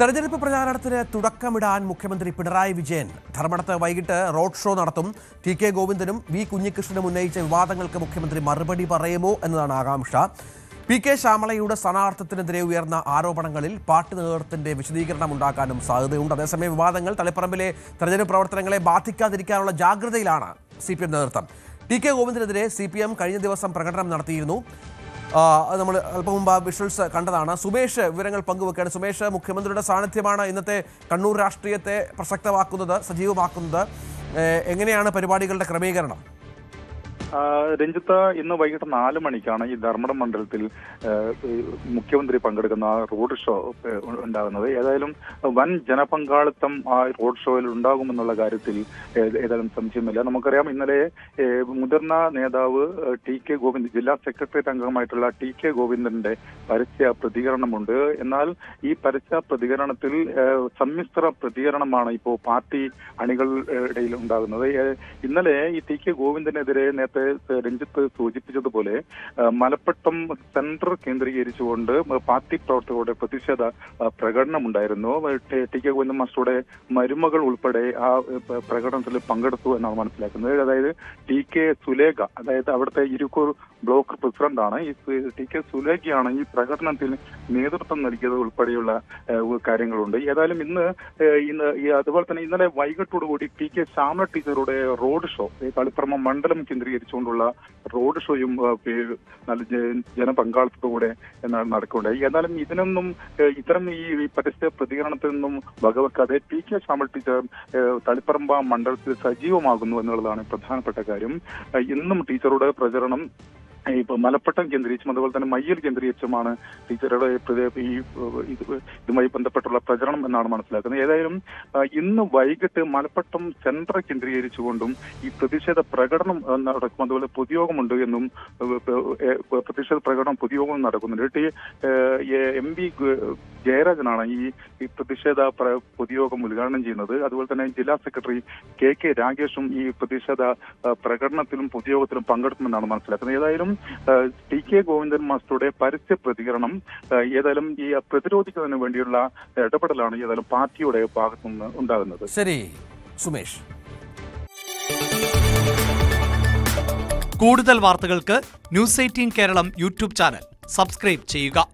തെരഞ്ഞെടുപ്പ് പ്രചാരണത്തിന് തുടക്കമിടാൻ മുഖ്യമന്ത്രി പിണറായി വിജയൻ ധർമ്മടത്ത് വൈകിട്ട് റോഡ് ഷോ നടത്തും. ടി.കെ. ഗോവിന്ദനും വി. കുഞ്ഞികൃഷ്ണനും ഉന്നയിച്ച വിവാദങ്ങൾക്ക് മുഖ്യമന്ത്രി മറുപടി പറയുമോ എന്നതാണ് ആകാംക്ഷ. പി.കെ. ശ്യാമളയുടെ സ്ഥാനാർത്ഥിത്വത്തിനെതിരെ ഉയർന്ന ആരോപണങ്ങളിൽ പാർട്ടി നേതൃത്വത്തിന്റെ വിശദീകരണം ഉണ്ടാക്കാനും സാധ്യതയുണ്ട്. അതേസമയം വിവാദങ്ങൾ തളിപ്പറമ്പിലെ തെരഞ്ഞെടുപ്പ് പ്രവർത്തനങ്ങളെ ബാധിക്കാതിരിക്കാനുള്ള ജാഗ്രതയിലാണ് CPM നേതൃത്വം. ടി.കെ. ഗോവിന്ദനെതിരെ CPM കഴിഞ്ഞ ദിവസം പ്രകടനം നടത്തിയിരുന്നു. നമ്മൾ അല്പം മുമ്പ് വിഷ്വൽസ് കണ്ടതാണ്. സുമേഷ് വിവരങ്ങൾ പങ്കുവെക്കുകയാണ്. സുമേഷ്, മുഖ്യമന്ത്രിയുടെ സാന്നിധ്യമാണ് ഇന്നത്തെ കണ്ണൂർ രാഷ്ട്രീയത്തെ പ്രസക്തമാക്കുന്നത്, സജീവമാക്കുന്നത്. എങ്ങനെയാണ് പരിപാടികളുടെ ക്രമീകരണം? രഞ്ജിത്ത്, ഇന്ന് വൈകിട്ട് 4 മണിക്കാണ് ഈ ധർമ്മടം മണ്ഡലത്തിൽ മുഖ്യമന്ത്രി പങ്കെടുക്കുന്ന റോഡ് ഷോ ഉണ്ടാകുന്നത്. ഏതായാലും വൻ ജനപങ്കാളിത്തം ആ റോഡ് ഷോയിൽ ഉണ്ടാകുമെന്നുള്ള കാര്യത്തിൽ ഏതായാലും സംശയമില്ല. നമുക്കറിയാം, ഇന്നലെ മുതിർന്ന നേതാവ് ടി.കെ. ഗോവിന്ദൻ, ജില്ലാ സെക്രട്ടേറിയറ്റ് അംഗമായിട്ടുള്ള ടി.കെ. ഗോവിന്ദന്റെ പരസ്യ പ്രതികരണമുണ്ട്. എന്നാൽ ഈ പരസ്യ പ്രതികരണത്തിൽ സമ്മിശ്ര പ്രതികരണമാണ് ഇപ്പോൾ പാർട്ടി അണികളുടെ ഇടയിൽ ഉണ്ടാകുന്നത്. ഇന്നലെ ഈ ടി.കെ. ഗോവിന്ദനെതിരെ നേരത്തെ രഞ്ജിത്ത് സൂചിപ്പിച്ചതുപോലെ മലപ്പട്ടം സെന്റർ കേന്ദ്രീകരിച്ചുകൊണ്ട് പാർട്ടി പ്രവർത്തകരുടെ പ്രതിഷേധ പ്രകടനമുണ്ടായിരുന്നു. ടി.കെ. ഗോവിന്ദൻ മാസ്റ്ററുടെ മരുമകൾ ഉൾപ്പെടെ ആ പ്രകടനത്തിൽ പങ്കെടുത്തു എന്നാണ് മനസ്സിലാക്കുന്നത്. അതായത് ടി.കെ. സുലേഖ, അതായത് അവിടുത്തെ ഇരിക്കൂർ ബ്ലോക്ക് പ്രസിഡന്റാണ്. ഈ ടി.കെ. സുലേഖയാണ് ഈ പ്രകടനത്തിൽ നേതൃത്വം നൽകിയത് ഉൾപ്പെടെയുള്ള കാര്യങ്ങളുണ്ട്. ഏതായാലും ഇന്ന് അതുപോലെ തന്നെ ഇന്നലെ വൈകിട്ടോടുകൂടി ടി.കെ. ശ്യാമള ടീച്ചറുടെ റോഡ് ഷോ, തളിപ്പറമ്പ് മണ്ഡലം കേന്ദ്രീകരിച്ചുകൊണ്ടുള്ള റോഡ് ഷോയും നല്ല ജനപങ്കാളിത്തത്തോടെ നടക്കുകയുണ്ടായി. എന്നാലും ഇതിനൊന്നും ഇത്തരം ഈ പരസ്യ പ്രതികരണത്തിൽ നിന്നും വകവെക്കാതെ ടി.കെ. ശ്യാമള ടീച്ചർ തളിപ്പറമ്പ് മണ്ഡലത്തിൽ സജീവമാകുന്നു എന്നുള്ളതാണ് പ്രധാനപ്പെട്ട കാര്യം. ഇന്നും ടീച്ചറുടെ പ്രചരണം ഇപ്പൊ മലപ്പട്ടം കേന്ദ്രീകരിച്ചും അതുപോലെ തന്നെ മയ്യിൽ കേന്ദ്രീകരിച്ചുമാണ് ടീച്ചറുടെ ഇതുമായി ബന്ധപ്പെട്ടുള്ള പ്രചരണം എന്നാണ് മനസ്സിലാക്കുന്നത്. ഏതായാലും ഇന്ന് വൈകിട്ട് മലപ്പട്ടം സെന്റർ കേന്ദ്രീകരിച്ചുകൊണ്ടും ഈ പ്രതിഷേധ പ്രകടനം നടക്കും. അതുപോലെ പൊതുയോഗമുണ്ട് എന്നും പ്രതിഷേധ പ്രകടനം പൊതുയോഗം നടക്കുന്നുണ്ട്. MP ജയരാജനാണ് ഈ പ്രതിഷേധ പൊതുയോഗം ഉദ്ഘാടനം ചെയ്യുന്നത്. അതുപോലെ തന്നെ ജില്ലാ സെക്രട്ടറി K. രാഗേഷും ഈ പ്രതിഷേധ പ്രകടനത്തിലും പൊതുയോഗത്തിലും പങ്കെടുക്കുമെന്നാണ് മനസ്സിലാക്കുന്നത്. ഏതായാലും ടി.കെ. ഗോവിന്ദൻ മാസ്റ്ററുടെ പരസ്യ പ്രതികരണം ഏതായാലും ഈ പ്രതിരോധിക്കുന്നതിന് വേണ്ടിയുള്ള ഇടപെടലാണ് ഏതായാലും പാർട്ടിയുടെ ഭാഗത്തുനിന്ന് ഉണ്ടാകുന്നത്. ശരി സുമേഷ്. കൂടുതൽ വാർത്തകൾക്ക് News 18 Keralam YouTube channel subscribe ചെയ്യുക.